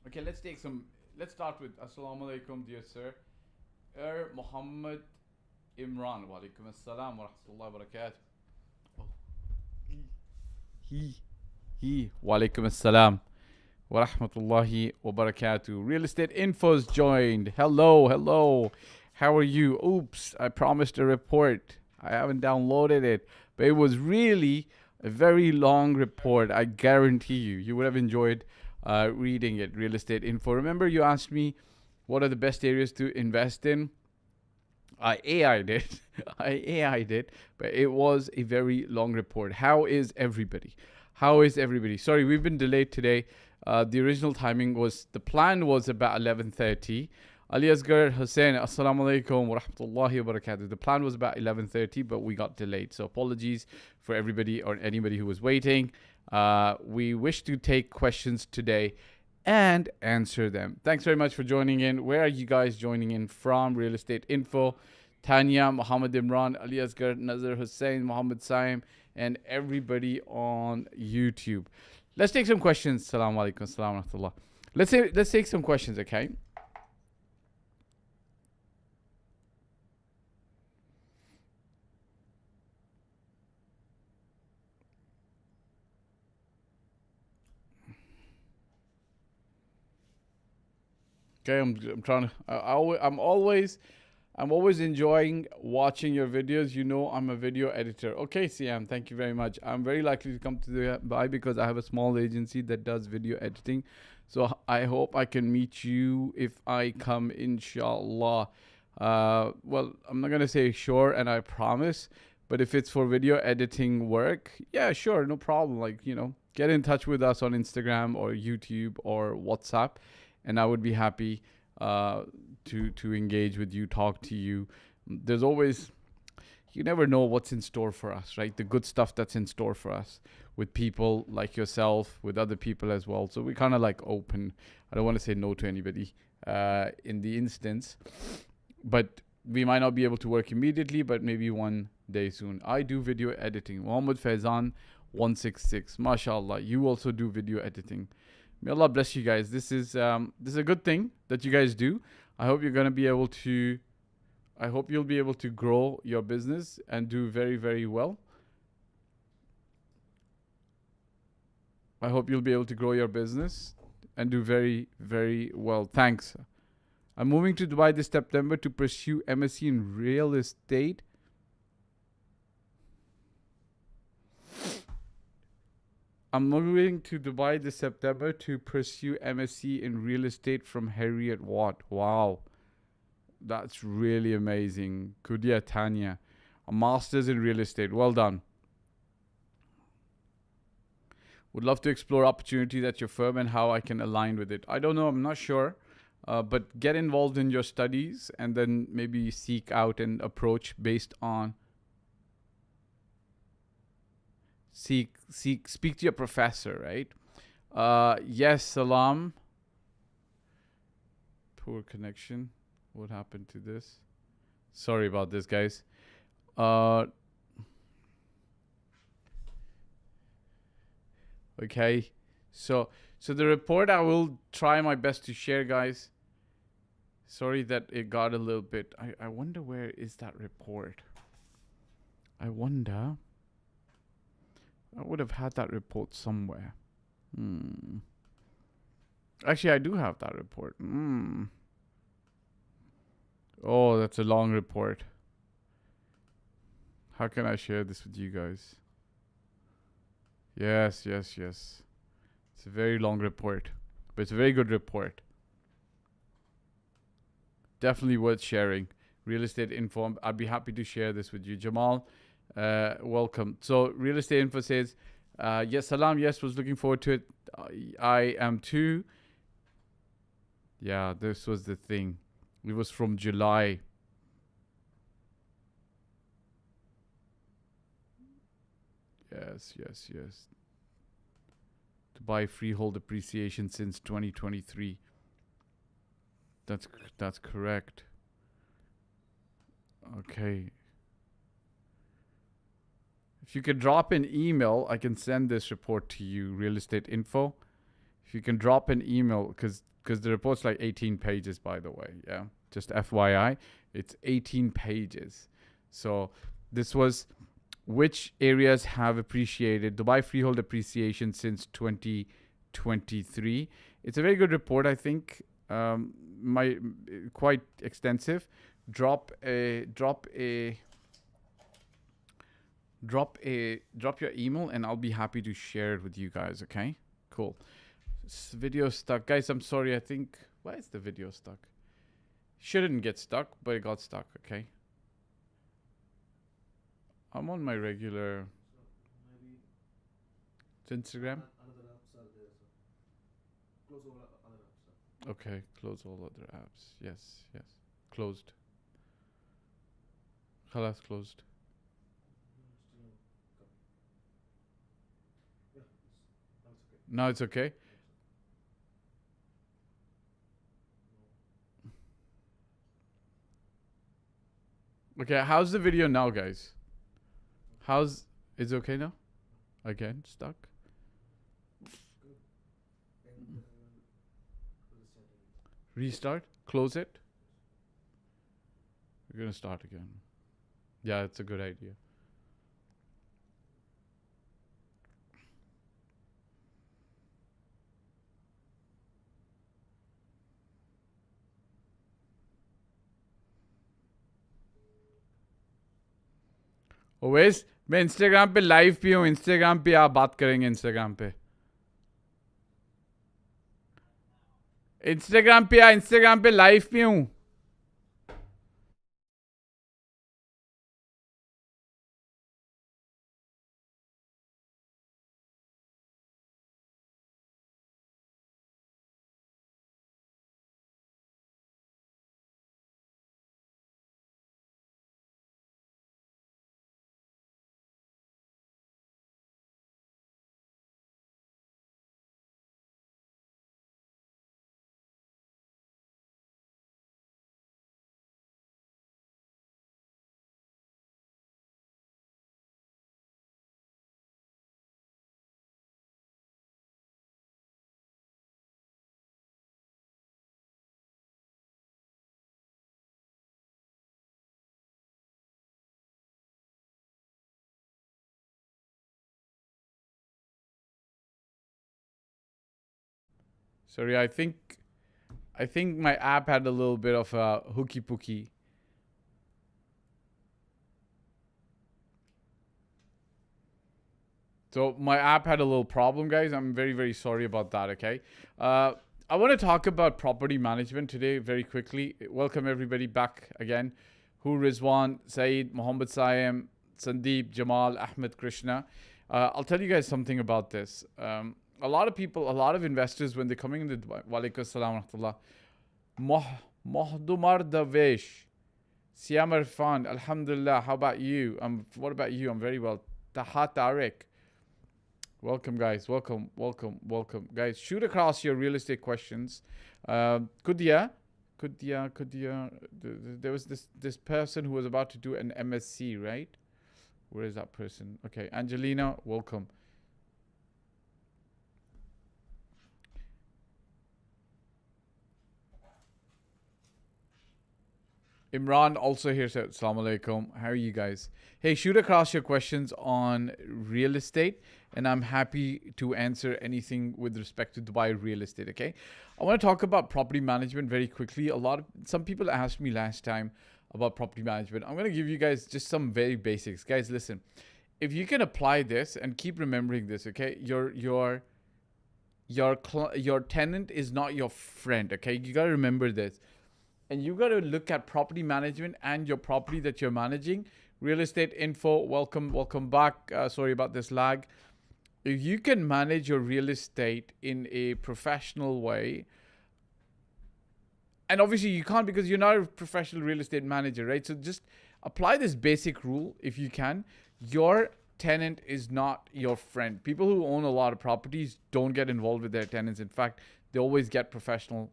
Okay, let's start with Assalamu alaikum, dear sir. Muhammad Imran. Wa alaikum assalam wa rahmatullahi wa barakatuh. Oh, he, he. Wa alaikum assalam wa rahmatullahi wa barakatuh. Real Estate Info's joined. Hello, hello. How are you? Oops, I promised a report. I haven't downloaded it, but it was really a very long report. I guarantee you, you would have enjoyed reading it. Real Estate Info. Remember, you asked me what are the best areas to invest in? I AI'd it. I AI'd it, but it was a very long report. How is everybody? How is everybody? Sorry, we've been delayed today. The original timing was, the plan was about 11:30. Ali Asghar Hussain, Assalamu alaikum wa rahmatullahi wa barakatuh. The plan was about 11:30, but we got delayed. So apologies for everybody or anybody who was waiting. We wish to take questions today and answer them. Thanks very much for joining in. Where are you guys joining in from? Real Estate Info, Tanya, Muhammad Imran, Ali Asghar, Nazar Hussain, Muhammad Saim, and everybody on YouTube. Let's take some questions. Assalamu alaikum, assalamu rahmatullah. Let's take some questions, okay? Okay, I'm trying to. I'm always enjoying watching your videos. You know, I'm a video editor. Okay, Siam, thank you very much. I'm very likely to come to Dubai because I have a small agency that does video editing. So I hope I can meet you if I come, inshallah. Well, I'm not gonna say sure and I promise, but if it's for video editing work, yeah, sure, no problem. Like, get in touch with us on Instagram or YouTube or WhatsApp, and I would be happy to engage with you, talk to you. There's always, you never know what's in store for us, right? The good stuff that's in store for us with people like yourself, with other people as well. So we kind of like open. I don't want to say no to anybody in the instance, but we might not be able to work immediately, but maybe one day soon. I do video editing. Muhammad Faizan 166. MashaAllah. You also do video editing. May Allah bless you guys. This is a good thing that you guys do. I hope you're gonna be able to. I hope you'll be able to grow your business and do very, very well. I hope you'll be able to grow your business and do very, very well. Thanks. I'm moving to Dubai this September to pursue MSc in real estate. I'm moving to Dubai this September to pursue MSc in real estate from Harriet Watt. Wow. That's really amazing. Kudia Tanya. A master's in real estate. Well done. Would love to explore opportunities at your firm and how I can align with it. I don't know. I'm not sure. But get involved in your studies and then maybe seek out an approach based on speak to your professor, right? Yes, Salam. Poor connection. What happened to this? Sorry about this, guys. Okay. So the report I will try my best to share, guys. Sorry that it got a little bit. I wonder where is that report? I wonder. I would have had that report somewhere. Actually, I do have that report. Oh, that's a long report. How can I share this with you guys? Yes. It's a very long report, but it's a very good report. Definitely worth sharing. Real Estate Info. I'd be happy to share this with you. Jamal, welcome. So Real Estate Info says, yes, Salam, yes, was looking forward to it. I am too. Yeah, this was the thing. It was from July. Yes. To buy freehold appreciation since 2023. That's correct. Okay. If you could drop an email, I can send this report to you, Real Estate Info. if you can drop an email, because the report's like 18 pages, by the way. Yeah, just FYI, it's 18 pages. So this was which areas have appreciated Dubai freehold appreciation since 2023. It's a very good report, I think. Quite extensive. Drop your email and I'll be happy to share it with you guys. Okay, cool. Video stuck, guys. I'm sorry. I think, why is the video stuck? Shouldn't get stuck, but it got stuck. Okay, I'm on my regular Instagram. Okay, close all other apps. Yes, yes. Closed. Khalas, closed. Now it's okay. Okay, how's the video now, guys? Is it okay now? Again, stuck? Restart? Close it? We're gonna start again. Yeah, it's a good idea. Owais मैं Instagram पे live भी हूँ Instagram पे आप बात करेंगे Instagram पे Instagram पे लाइव भी हूँ Sorry, I think my app had a little bit of a hooky pooky. So my app had a little problem, guys. I'm very, very sorry about that, okay? I want to talk about property management today very quickly. Welcome everybody back again. Hu Rizwan, Saeed, Mohammed Saim, Sandeep, Jamal, Ahmed, Krishna. I'll tell you guys something about this. A lot of people, a lot of investors, when they're coming into Dubai, Walaikum Assalam wa rahmatullah. Mohdumar Davesh, Siam Irfan, Alhamdulillah. How about you? What about you? I'm very well. Taha Tariq. Welcome, guys. Welcome. Guys, shoot across your real estate questions. Kudia. There was this person who was about to do an MSc, right? Where is that person? Okay, Angelina, welcome. Imran also here said, Assalamu alaikum. How are you guys? Hey, shoot across your questions on real estate, and I'm happy to answer anything with respect to Dubai real estate, okay? I want to talk about property management very quickly. Some people asked me last time about property management. I'm going to give you guys just some very basics. Guys, listen. If you can apply this and keep remembering this, okay? Your tenant is not your friend, okay? You got to remember this. And you got to look at property management and your property that you're managing. Real estate info, welcome back. Sorry about this lag. If you can manage your real estate in a professional way, and obviously you can't because you're not a professional real estate manager, right? So just apply this basic rule if you can. Your tenant is not your friend. People who own a lot of properties don't get involved with their tenants. In fact, they always get professional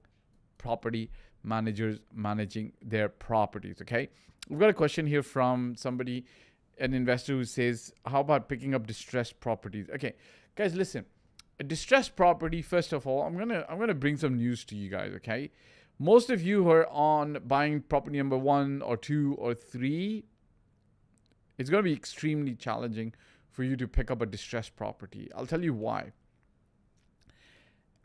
property managers managing their properties, okay? We've got a question here from somebody, an investor who says, how about picking up distressed properties? Okay, guys, listen. a distressed property, first of all, I'm gonna bring some news to you guys, okay? Most of you who are on buying property number 1 or 2 or 3, it's gonna be extremely challenging for you to pick up a distressed property. I'll tell you why.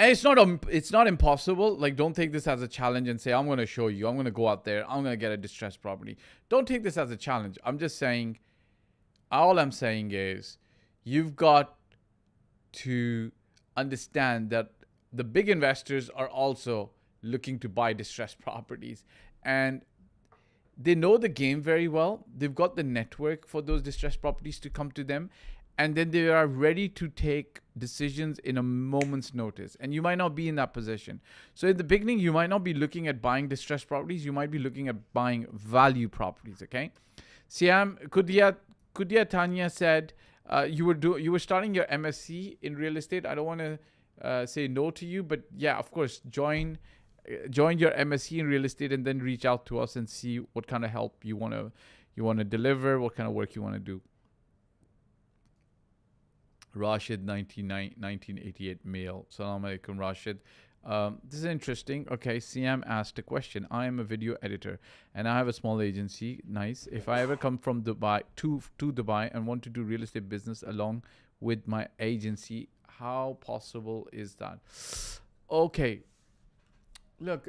And it's not impossible. Like, don't take this as a challenge and say, I'm going to show you. I'm going to go out there. I'm going to get a distressed property. Don't take this as a challenge. I'm just saying, all I'm saying is you've got to understand that the big investors are also looking to buy distressed properties. And they know the game very well. They've got the network for those distressed properties to come to them. And then they are ready to take decisions in a moment's notice. And you might not be in that position. So in the beginning, you might not be looking at buying distressed properties. You might be looking at buying value properties, okay? Siam, Kudia Tanya said you were starting your MSc in real estate. I don't want to say no to you, but yeah, of course, join your MSc in real estate and then reach out to us and see what kind of help you want to deliver, what kind of work you want to do. Rashid 1988 male. Assalamu alaikum, Rashid. This is interesting. Okay, Siam asked a question. I am a video editor and I have a small agency. Nice. If I ever come from Dubai to Dubai and want to do real estate business along with my agency, how possible is that? Okay. Look,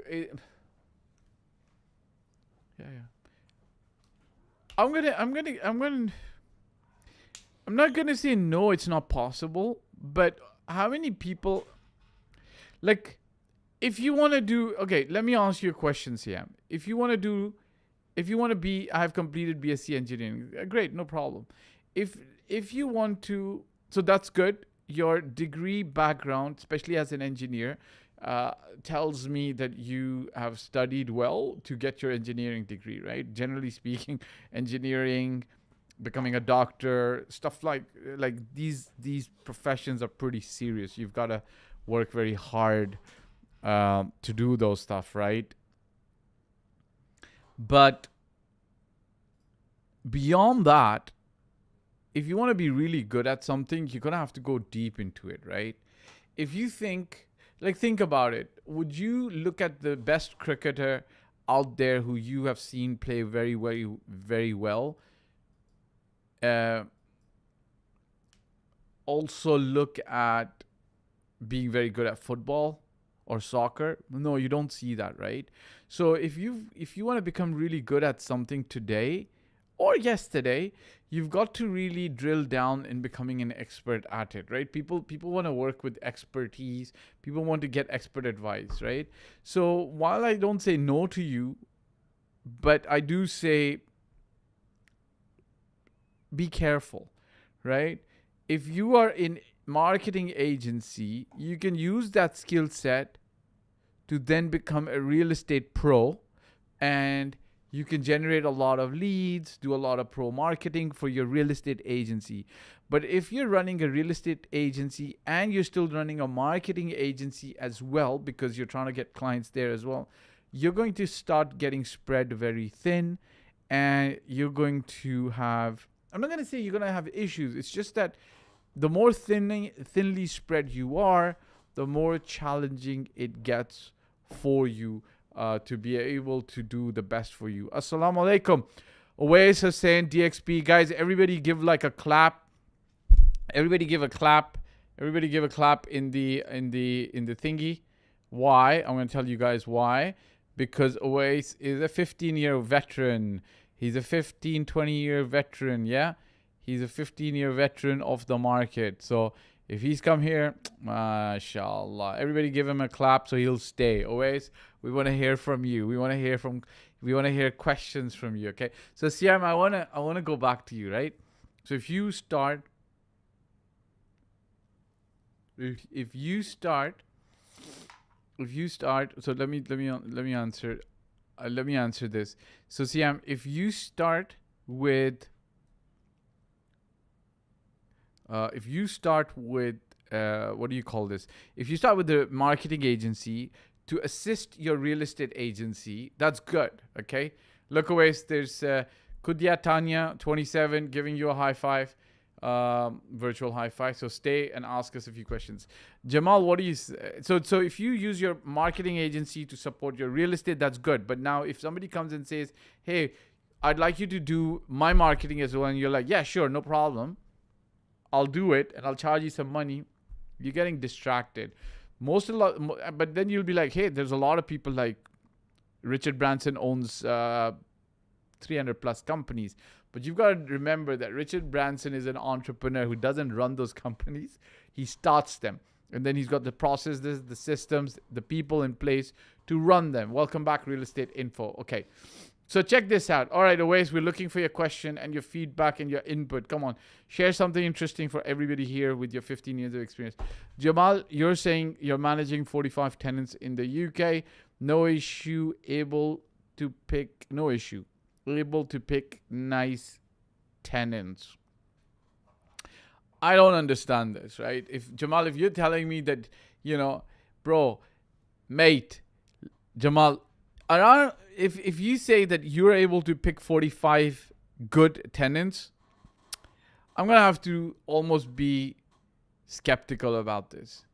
I'm not going to say no, it's not possible, but how many people, like, if you want to do, okay, let me ask you a question, Siam. If you want to be, I have completed BSc engineering, great, no problem. If you want to, so that's good. Your degree background, especially as an engineer, tells me that you have studied well to get your engineering degree, right? Generally speaking, engineering, becoming a doctor, stuff like these professions are pretty serious. You've got to work very hard to do those stuff, right? But beyond that, if you want to be really good at something, you're going to have to go deep into it, right? If you think about it, would you look at the best cricketer out there who you have seen play very, very, very well? Also look at being very good at football or soccer? No, you don't see that, right? So if you want to become really good at something today or yesterday, you've got to really drill down in becoming an expert at it, right? People want to work with expertise. People want to get expert advice, right? So while I don't say no to you, but I do say be careful, right? If you are in marketing agency, you can use that skill set to then become a real estate pro, and you can generate a lot of leads, do a lot of pro marketing for your real estate agency. But if you're running a real estate agency and you're still running a marketing agency as well, because you're trying to get clients there as well, you're going to start getting spread very thin, and you're going to have, I'm not going to say you're going to have issues. It's just that the more thinly spread you are, the more challenging it gets for you to be able to do the best for you. Assalamu alaikum. Awais Hussain, DXP. Guys, everybody give like a clap. Everybody give a clap. Everybody give a clap in the thingy. Why? I'm going to tell you guys why. Because Awais is a 15-year veteran. He's a 20-year veteran, yeah? He's a 15-year veteran of the market. So if he's come here, mashallah. Everybody give him a clap so he'll stay. Always, we want to hear from you. We want to hear questions from you, okay? So Siam, I want to go back to you, right? So if you start so let me answer. Let me answer this. So Siam, if you start with what do you call this? If you start with the marketing agency to assist your real estate agency, that's good. Okay. Look away. There's Kudia Tanya, 27, giving you a high five. virtual hi-fi. So stay and ask us a few questions. Jamal, what do you so if you use your marketing agency to support your real estate, that's good. But now if somebody comes and says, hey, I'd like you to do my marketing as well, and you're like, yeah, sure, no problem, I'll do it and I'll charge you some money, you're getting distracted. But then you'll be like, hey, there's a lot of people like Richard Branson owns 300 plus companies. But you've got to remember that Richard Branson is an entrepreneur who doesn't run those companies. He starts them. And then he's got the processes, the systems, the people in place to run them. Welcome back, Real Estate Info. Okay. So check this out. All right, Awais, we're looking for your question and your feedback and your input. Come on. Share something interesting for everybody here with your 15 years of experience. Jamal, you're saying you're managing 45 tenants in the UK. No issue. Able to pick nice tenants. I don't understand this, right? If Jamal, if you're telling me that, bro, mate, Jamal, around if you say that you're able to pick 45 good tenants, I'm gonna have to almost be skeptical about this,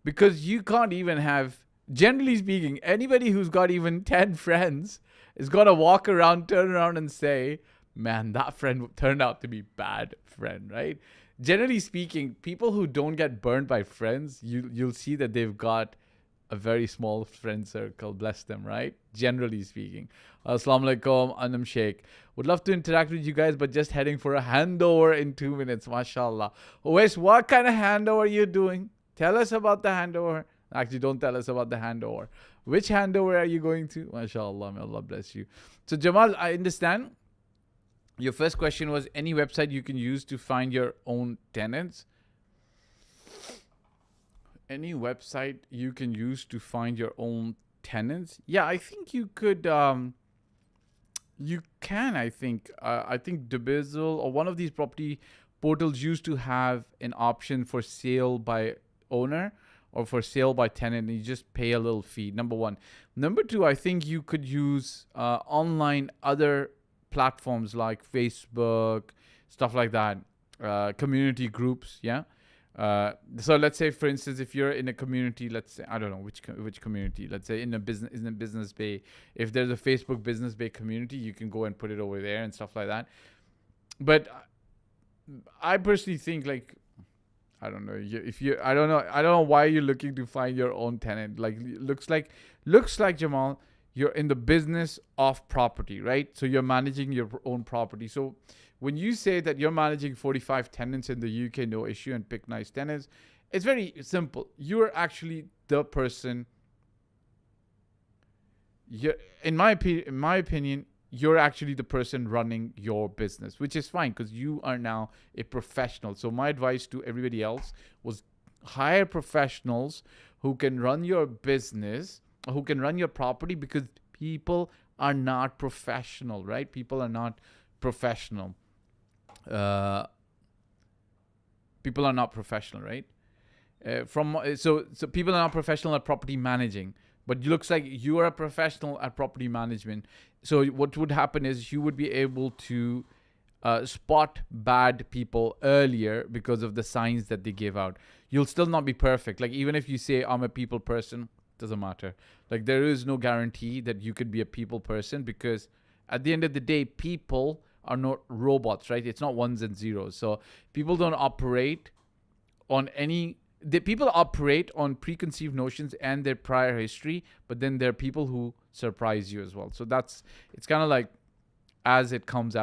because you can't even have, generally speaking, anybody who's got even 10 friends is gonna walk around, turn around and say, man, that friend turned out to be bad friend, right? Generally speaking, people who don't get burned by friends, you'll see that they've got a very small friend circle, bless them, right? Generally speaking. Assalamu alaikum, Anam Sheikh. Would love to interact with you guys, but just heading for a handover in 2 minutes, mashallah. Wes, what kind of handover are you doing? Tell us about the handover. Actually, don't tell us about the handover. Which handover are you going to? Mashallah, may Allah bless you. So Jamal, I understand. Your first question was any website you can use to find your own tenants. Any website you can use to find your own tenants? Yeah, I think you could. You can. I think Dubizzle or one of these property portals used to have an option for sale by owner or for sale by tenant, and you just pay a little fee. Number one. Number two, I think you could use online other platforms like Facebook, stuff like that, community groups. Yeah. So let's say, for instance, if you're in a community, let's say, I don't know which community, let's say in a business bay, if there's a Facebook business bay community, you can go and put it over there and stuff like that. But I personally think, like, I don't know, I don't know why you're looking to find your own tenant. Like, looks like Jamal, you're in the business of property, right? So you're managing your own property. So when you say that you're managing 45 tenants in the UK, no issue, and pick nice tenants, it's very simple. You're actually the person. In my opinion, you're actually the person running your business, which is fine because you are now a professional. So my advice to everybody else was hire professionals who can run your business, who can run your property, because people are not professional, right? People are not professional. People are not professional, right? So people are not professional at property managing, but it looks like you are a professional at property management. So what would happen is you would be able to spot bad people earlier because of the signs that they give out. You'll still not be perfect. Like, even if you say I'm a people person, doesn't matter. Like, there is no guarantee that you could be a people person, because at the end of the day, people are not robots, right? It's not ones and zeros. So people don't operate on people operate on preconceived notions and their prior history, but then there are people who surprise you as well. So it's kind of like as it comes.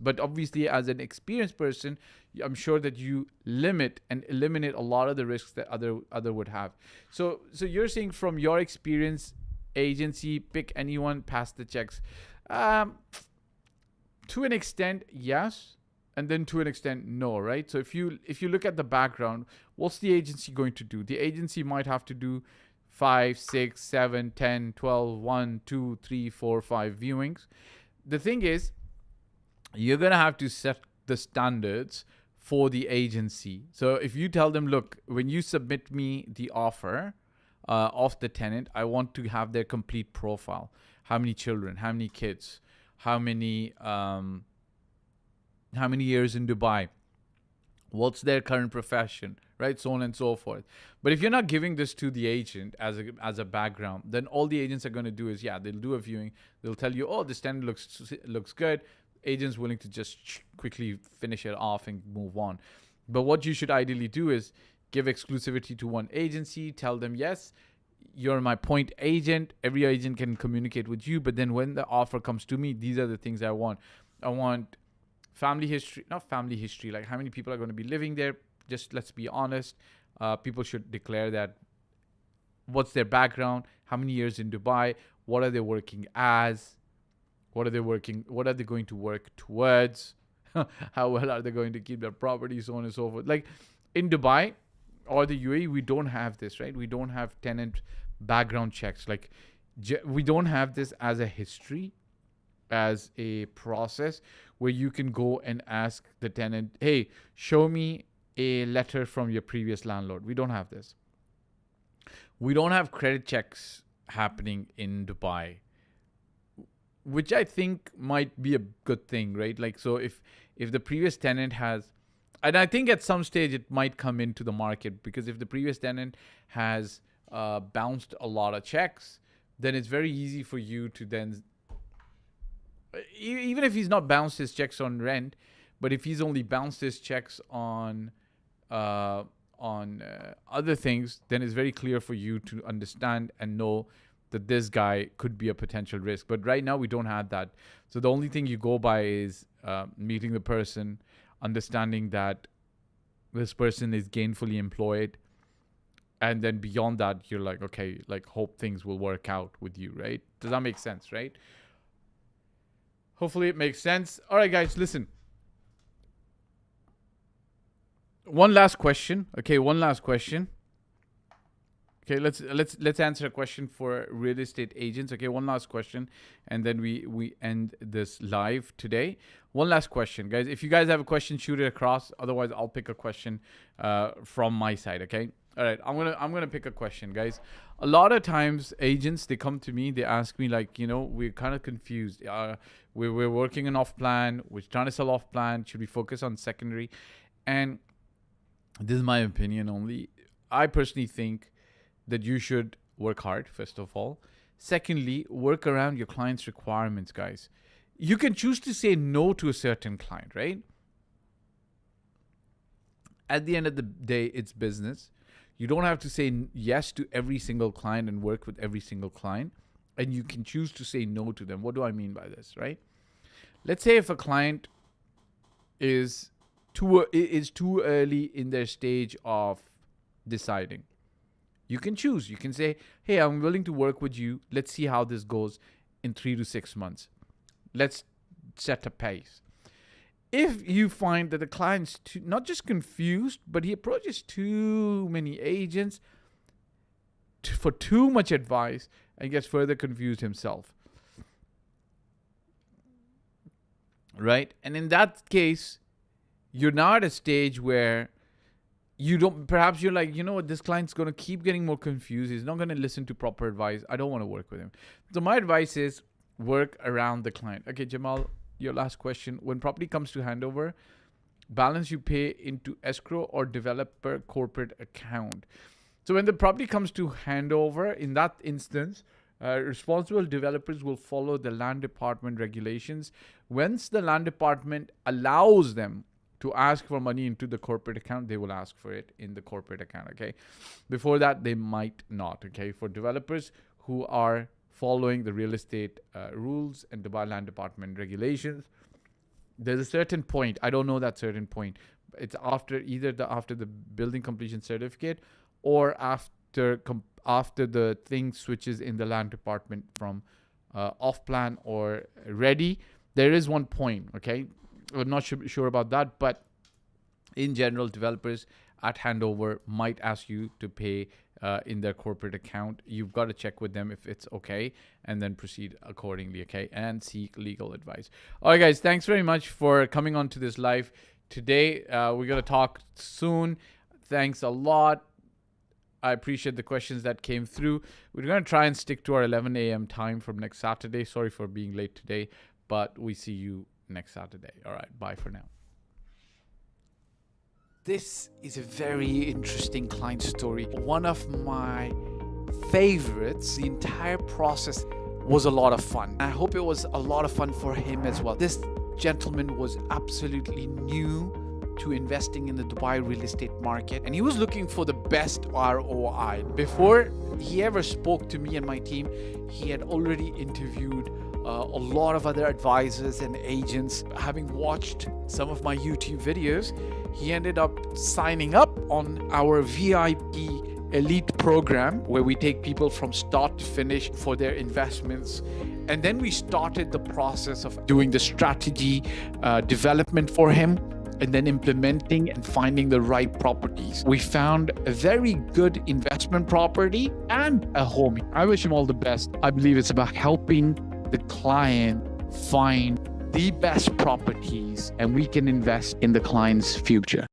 But obviously, as an experienced person, I'm sure that you limit and eliminate a lot of the risks that other would have. So you're saying, from your experience, agency, pick anyone, pass the checks. To an extent, yes. And then to an extent, no, right? So if you look at the background, what's the agency going to do? The agency might have to do 5, 6, 7, 10, 12, 1, 2, 3, 4, 5 viewings. The thing is, you're going to have to set the standards for the agency. So if you tell them, look, when you submit me the offer of the tenant, I want to have their complete profile. How many children? How many kids? How many years in Dubai? what's their current profession, right? So on and so forth. But if you're not giving this to the agent as a background, then all the agents are going to do is, yeah, they'll do a viewing. They'll tell you, oh, this tenant looks good. Agent's willing to just quickly finish it off and move on. But what you should ideally do is give exclusivity to one agency. Tell them, yes, you're my point agent. Every agent can communicate with you. But then when the offer comes to me, these are the things I want. I want family history, not family history, like how many people are going to be living there. Just let's be honest. People should declare that what's their background, how many years in Dubai, what are they working as, what are they going to work towards, how well are they going to keep their property, so on and so forth. Like in Dubai or the UAE, we don't have this, right? We don't have tenant background checks. Like we don't have this as a history, as a process where you can go and ask the tenant, hey, show me a letter from your previous landlord. We don't have this. We don't have credit checks happening in Dubai, which I think might be a good thing, right? Like, so if the previous tenant has, and I think at some stage it might come into the market, because if the previous tenant has bounced a lot of checks, then it's very easy for you to then, even if he's not bounced his checks on rent, but if he's only bounced his checks on other things, then it's very clear for you to understand and know that this guy could be a potential risk. But right now we don't have that. So the only thing you go by is meeting the person, understanding that this person is gainfully employed. And then beyond that, you're like, okay, like hope things will work out with you, right? Does that make sense, right? Hopefully it makes sense. All right, guys, listen. One last question. Okay, one last question. Okay, let's answer a question for real estate agents. Okay, one last question, and then we end this live today. One last question, guys. If you guys have a question, shoot it across. Otherwise, I'll pick a question from my side. Okay. All right. I'm gonna pick a question, guys. A lot of times, agents, they come to me. They ask me, like, we're kind of confused. We're working on off plan. We're trying to sell off plan. Should we focus on secondary? And this is my opinion only. I personally think that you should work hard, first of all. Secondly, work around your client's requirements, guys. You can choose to say no to a certain client, right? At the end of the day, it's business. You don't have to say yes to every single client and work with every single client. And you can choose to say no to them. What do I mean by this, right? Let's say if a client is too early in their stage of deciding. You can choose. You can say, hey, I'm willing to work with you. Let's see how this goes in 3 to 6 months. Let's set a pace. If you find that the client's not just confused, but he approaches too many agents for too much advice and gets further confused himself. Right? And in that case, you're now at a stage where perhaps you're like, what, this client's going to keep getting more confused. He's not going to listen to proper advice. I don't want to work with him. So my advice is work around the client. Okay, Jamal, your last question. When property comes to handover, balance you pay into escrow or developer corporate account. So when the property comes to handover, in that instance, responsible developers will follow the land department regulations. Once the land department allows them to ask for money into the corporate account, they will ask for it in the corporate account, okay? Before that, they might not, okay? For developers who are following the real estate rules and Dubai Land Department regulations, there's a certain point, I don't know that certain point, it's after the building completion certificate or after the thing switches in the land department from off plan or ready. There is one point, okay? I'm not sure about that, but in general, developers at handover might ask you to pay in their corporate account. You've got to check with them if it's okay and then proceed accordingly, okay? And seek legal advice. All right, guys, thanks very much for coming on to this live today. We're going to talk soon. Thanks a lot. I appreciate the questions that came through. We're going to try and stick to our 11 a.m. time from next Saturday. Sorry for being late today, but we see you next Saturday. All right. Bye for now. This is a very interesting client story. One of my favorites. The entire process was a lot of fun. I hope it was a lot of fun for him as well. This gentleman was absolutely new to investing in the Dubai real estate market, and he was looking for the best ROI. Before he ever spoke to me and my team, he had already interviewed a lot of other advisors and agents. Having watched some of my YouTube videos, he ended up signing up on our VIP elite program, where we take people from start to finish for their investments. And then we started the process of doing the strategy development for him, and then implementing and finding the right properties. We found a very good investment property and a home. I wish him all the best. I believe it's about helping the client find the best properties, and we can invest in the client's future.